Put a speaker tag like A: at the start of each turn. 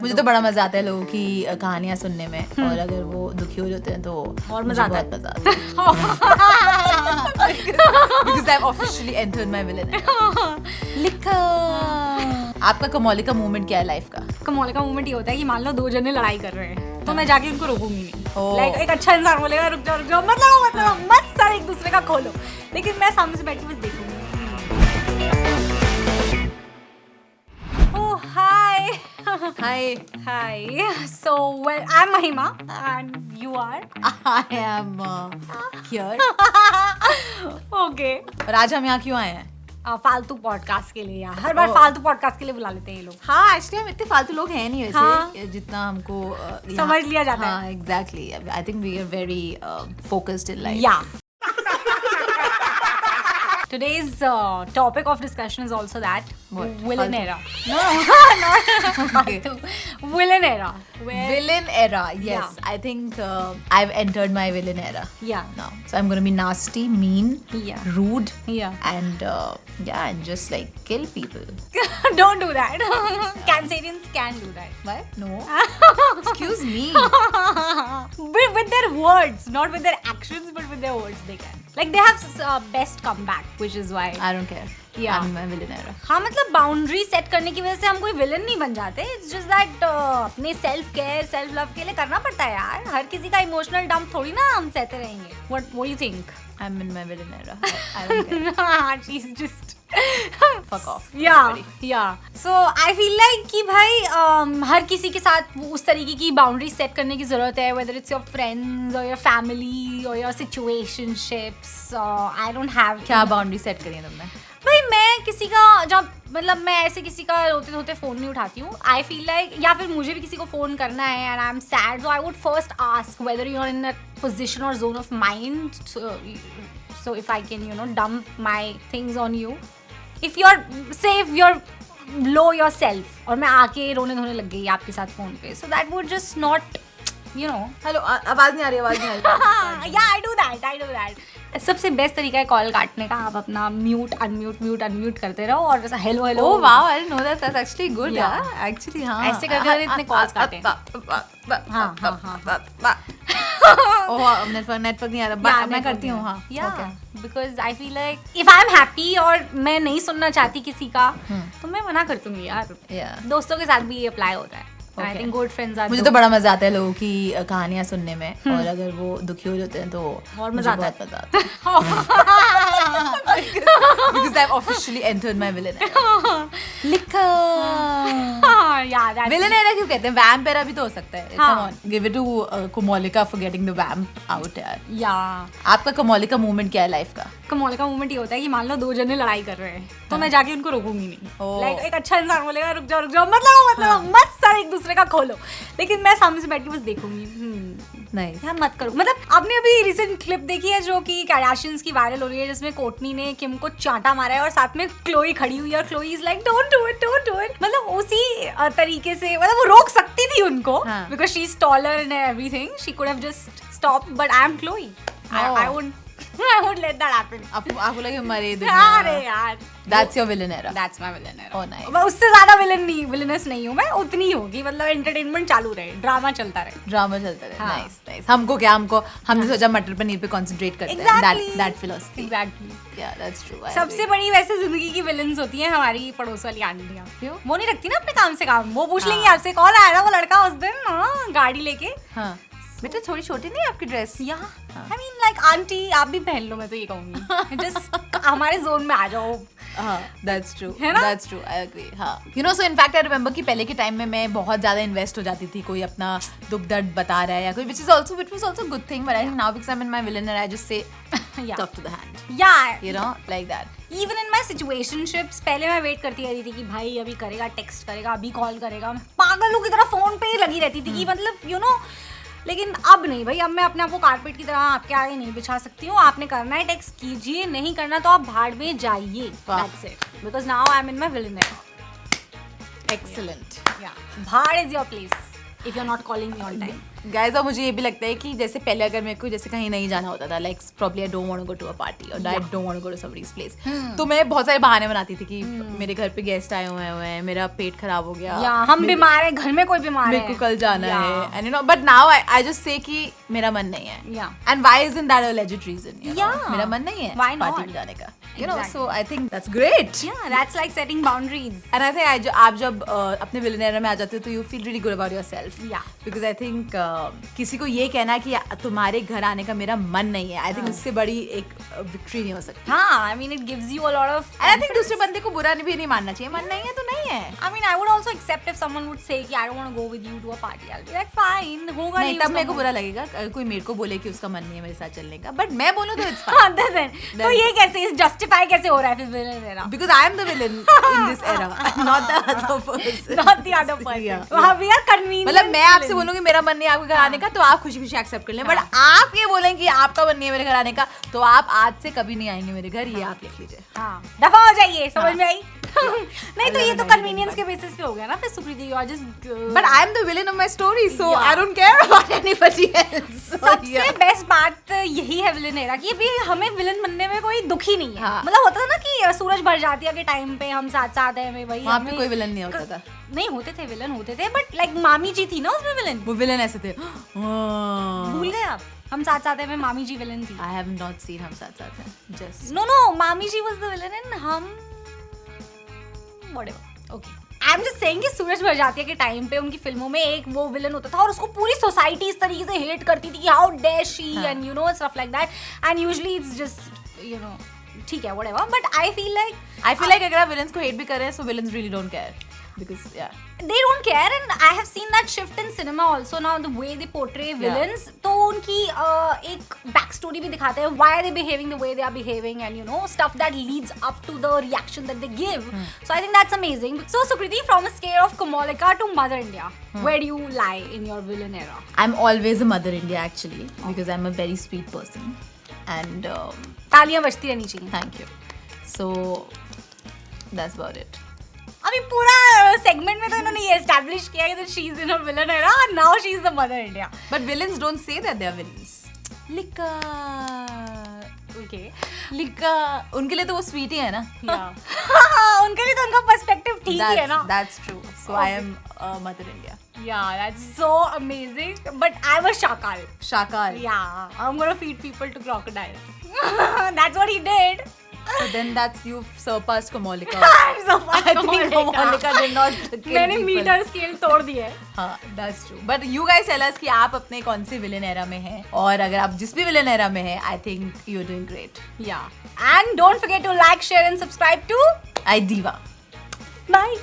A: मुझे तो बड़ा मजा आता है लोगों की कहानियां सुनने में और अगर वो दुखी हो जाते हैं तो
B: और मजा आता है।
A: बहुत मजा आता है because I've officially entered my villain era. लिखा आपका कमौली का मूवमेंट क्या है लाइफ का?
B: कमौली का मूवमेंट ये होता है कि मान लो दो जने लड़ाई कर रहे हैं तो मैं जाके उनको रोकूंगी नहीं।
A: Oh.
B: लाइक एक अच्छा इंसान बोलेगा रुक जाओ मत सर एक दूसरे का खोलो, लेकिन मैं सामने से बैठ के बस देखूंगी। ओह हाय Hi. So, well, I'm Mahima and you are?
A: I am here.
B: Okay.
A: और आज हम यहाँ क्यों आए हैं?
B: फालतू पॉडकास्ट के लिए यार, हर बार फालतू पॉडकास्ट के लिए बुला लेते हैं ये लोग।
A: हाँ, एक्चुअली हम इतने फालतू लोग हैं नहीं वैसे,
B: हाँ,
A: जितना हमको
B: समझ लिया जाता है।
A: हाँ, exactly. I think we are very focused in life.
B: Yeah. Today's topic of discussion is also that villain era. No, not villain era.
A: Villain era, yes. Yeah. I think I've entered my villain era.
B: Yeah.
A: Now, so I'm gonna be nasty, mean,
B: yeah,
A: rude,
B: yeah,
A: and and just like kill people.
B: Don't do that. Cancerians can do that.
A: Why? No. Excuse me.
B: With their words, not with their actions, but with their words, they can. Like they have best comeback, which is why
A: I don't care.
B: Yeah.
A: I'm my villain era.
B: हाँ, मतलब boundary set करने की वजह से हम कोई villain नहीं बन जाते। It's just that अपने सेल्फ केयर, सेल्फ लव के लिए करना पड़ता है यार। हर किसी का इमोशनल डंप थोड़ी ना हम सहते रहेंगे। What do you think?
A: I'm in my villain era. I don't care.
B: She's just
A: fuck off.
B: Yeah. So I feel like कि भाई हर किसी के साथ उस तरीके की बाउंड्री सेट करने की जरूरत है, whether it's your friends or your family or your situationships. I don't have.
A: क्या बाउंड्री सेट करी है तुमने?
B: भाई मैं किसी का जब मतलब मैं ऐसे किसी का रोते रोते फोन नहीं उठाती हूँ। आई फील लाइक या फिर मुझे भी किसी को फोन करना है and I am sad, so I would first ask whether you are in a position और zone of mind, so if I can dump my things on you, if you are safe, you are low your yourself मैं आके रोने धोने लग गई आपके साथ phone पे, so that would just not
A: hello, आवाज नहीं आ रही।
B: या आई डू दैट। सबसे बेस्ट तरीका है कॉल काटने का, आप अपना म्यूट करते रहो और जैसा hello hello.
A: Oh wow, I didn't know that, that's actually good यार। एक्चुअली हाँ,
B: ऐसे करके इतने कॉल्स काटे। हाँ
A: ओह नेटवर्क नहीं आ रहा, मैं करती हूँ। हाँ,
B: because I feel like if I am happy और मैं नहीं सुनना चाहती किसी का तो मैं मना कर दूंगी यार। दोस्तों के साथ भी ये अप्लाई होता है। I think good friends are
A: मुझे तो बड़ा मजा आता है लोगों की कहानियां सुनने में और अगर वो दुखी हो जाते हैं तो
B: और मजा आता है।
A: Because I've officially entered my villain era. लिखा
B: यार
A: villain era क्यों कहते हैं? Vamp era भी तो हो सकता है। Come on, give it to Kumolika for getting the vamp out यार। आपका कमौलिका मूवमेंट क्या है लाइफ का?
B: कमौलिका मूवमेंट ये होता है कि मान लो दो जने लड़ाई कर रहे हैं तो मैं जाके उनको रोकूंगी नहीं। लाइक एक अच्छा इंसान बोलेगा रुक जाओ मत सर एक दूसरे का खोलो, लेकिन मैं सामने से बैठ के बस देखूंगी।
A: Nice.
B: यार मत करो। मतलब आपने अभी रिसेंट क्लिप देखी है जो कि कैडाशियंस की वायरल हो रही है, जिसमें कोर्टनी ने किम को चांटा मारा है और साथ में क्लोई खड़ी हुई है और Chloe is like don't do it. मतलब उसी तरीके से मतलब वो रोक सकती थी उनको because she is taller and everything, she could have just stop, but I M Chloe, I would let that happen.
A: आपको लगे हमारे
B: अरे यार
A: That's your villain era.
B: That's my villain era.
A: Oh nice.
B: मैं उससे ज्यादा विलेनस नहीं हूँ, मैं उतनी ही होगी, मतलब एंटरटेनमेंट चालू रहे, ड्रामा चलता रहे।
A: नाइस। हमने सोचा मटर पनीर पे कंसंट्रेट करते हैं। That philosophy.
B: Exactly.
A: Yeah, that's true.
B: सबसे बड़ी वैसे जिंदगी की विलेंस होती है हमारी पड़ोस वाली आंटियां।
A: क्यों?
B: वो नहीं रखती ना अपने काम से काम, वो पूछ लेंगी आपसे कौन आया ना वो लड़का उस दिन गाड़ी लेके।
A: हाँ बेटा थोड़ी छोटी नहीं है आपकी dress?
B: I mean like aunty आप भी पहन लो, मैं तो ये कहूंगी जस्ट हमारे जोन में आ जाओ।
A: That's true.
B: है ना?
A: That's true. I agree. हाँ. So in fact I remember कि पहले के टाइम में मैं बहुत ज़्यादा इन्वेस्ट हो जाती थी, कोई अपना दुख दर्द बता रहा है या कोई, which was also a good thing, but I think now because I'm in my villain era I just say talk to the hand.
B: Yeah.
A: Like that.
B: Even in my situationships पहले मैं वेट करती रहती थी कि भाई अभी करेगा, text करेगा, अभी कॉल करेगा, पागलों की तरह फोन पे ही लगी रहती थी कि मतलब लेकिन अब नहीं भाई, अब मैं अपने आप को कारपेट की तरह आपके आगे नहीं बिछा सकती हूँ। आपने करना है टेक्स्ट कीजिए, नहीं करना तो आप भाड़ में जाइए। That's it. Because now I'm in my villain era.
A: Excellent.
B: Yeah. भाड़ is your place if you're not calling me on time.
A: Guys और मुझे ये भी लगता है कि जैसे पहले अगर मेरे को जैसे कहीं नहीं जाना होता था like probably I don't want to go to a party और I don't want to go to somebody's place तो मैं बहुत सारे बहाने बनाती थी कि मेरे घर पे गेस्ट आए हुए हैं, मेरा पेट खराब हो गया,
B: या हम बीमार हैं, घर में कोई बीमार है,
A: मेरे को कल जाना है, and you know but now I just say कि मेरा मन नहीं है, and why isn't that a legit reason, मेरा मन नहीं है पार्टी में जाने का, you know, so I think that's great,
B: या that's like setting boundaries,
A: and I think आप जब अपने विलेनियर में आ जाते हो तो you feel really good about yourself, because I think किसी को ये कहना कि तुम्हारे घर आने का मेरा मन नहीं है, आई थिंक उससे बड़ी एक विक्ट्री नहीं हो सकती.
B: हाँ, I mean it gives you a lot of,
A: and I think दूसरे बंदे को बुरा भी नहीं मानना चाहिए, मन नहीं है तो नहीं है.
B: I mean I would also accept if someone would say कि I don't want to go with you to a party, I will be like fine, होगा
A: नहीं, तब मेरे को बुरा लगेगा अगर कोई मेरे को बोले कि उसका मन नहीं है मेरे साथ चलने का, बट मैं बोलूं तो इट्स फाइन.
B: तो ये कैसे जस्टिफाई कैसे हो रहा है फिर villain era?
A: Because I am the villain in this era, not the other person,
B: not the other person. हां, वी आर कन्वीनियंट.
A: मतलब मैं आपसे बोलूंगी मेरा मन नहीं है आपके घर आने का तो आप खुशी-खुशी एक्सेप्ट कर लें, बट आप ये बोलें कि आपका मन नहीं है मेरे घर आने का तो आप आज से कभी नहीं आएंगे मेरे घर, ये आप लिख लीजिए.
B: हाँ, दफा हो जाइए, समझ में आई? नहीं तो ये तो कन्वीनियंस के बेसिस पे हो गया ना फिर Sukriti, you are just,
A: but I am the villain of my story so I don't care about anybody else.
B: सबसे बेस्ट बात यही है विलेन एरा की भी हमें विलेन बनने में कोई दुख ही नहीं है. मतलब होता था ना कि सूरज भर जाती है के टाइम पे हम साथ साथ हैं भाई,
A: वहाँ पे कोई विलेन नहीं होता था.
B: नहीं होते थे विलेन, होते थे, बट लाइक मामी जी थी ना उसमें विलेन,
A: वो विलेन ऐसे थे.
B: भूल गए आप? हम साथ साथ हैं में मामी जी विलेन थी.
A: आई हैव नॉट सीन हम साथ साथ हैं. जस्ट
B: नो मामी जी वाज द विलेन एंड हम whatever. Okay, I am just saying कि सूरज भर जाती है के टाइम पे उनकी फिल्मों में एक वो विलन होता था और उसको पूरी सोसाइटी इस तरीके से हेट करती थी कि how dare she and you know stuff like that, and usually it's just you know ठीक है whatever, but I feel like
A: अगर आप विलेंस को हेट भी कर रहे हैं so villains really don't care because
B: they don't care, and I have seen that shift in cinema also now, the way they portray villains. तो उनकी एक back story भी दिखाते हैं, why are they behaving the way they are behaving, and you know stuff that leads up to the reaction that they give. So I think that's amazing. So Sukriti, from a scale of Kamalika to Mother India, where do you lie in your villain era?
A: I'm always a Mother India actually, because I'm a very sweet person, and
B: तालियां बजती रहनी चाहिए.
A: Thank you. So that's about it.
B: अभी पूरा segment में तो इन्होंने ये एस्टैब्लिश किया है कि she is in her villain era, now she is the mother India.
A: But villains don't say that they are villains. लिका
B: ओके,
A: लिका उनके लिए तो वो स्वीट ही है ना.
B: उनके लिए तो उनका पर्सपेक्टिव ठीक ही है ना.
A: That's true. So I am Mother India.
B: Yeah, that's so amazing. But I was Shakal.
A: Shakal.
B: Yeah, I'm gonna feed people to crocodiles. That's what he did.
A: So then that's you've surpassed Kamalika.
B: I'm surpassed
A: I think Kamalika did not kill
B: मैंने
A: people.
B: Metre scale तोड़ दिए.
A: हाँ, that's true. But you guys tell us कि आप अपने कौन से villain era में हैं, और अगर आप जिस भी विलेन एरा में हैं, I think you're doing great.
B: Yeah. And don't forget to like, share and subscribe to
A: I Diva.
B: Bye.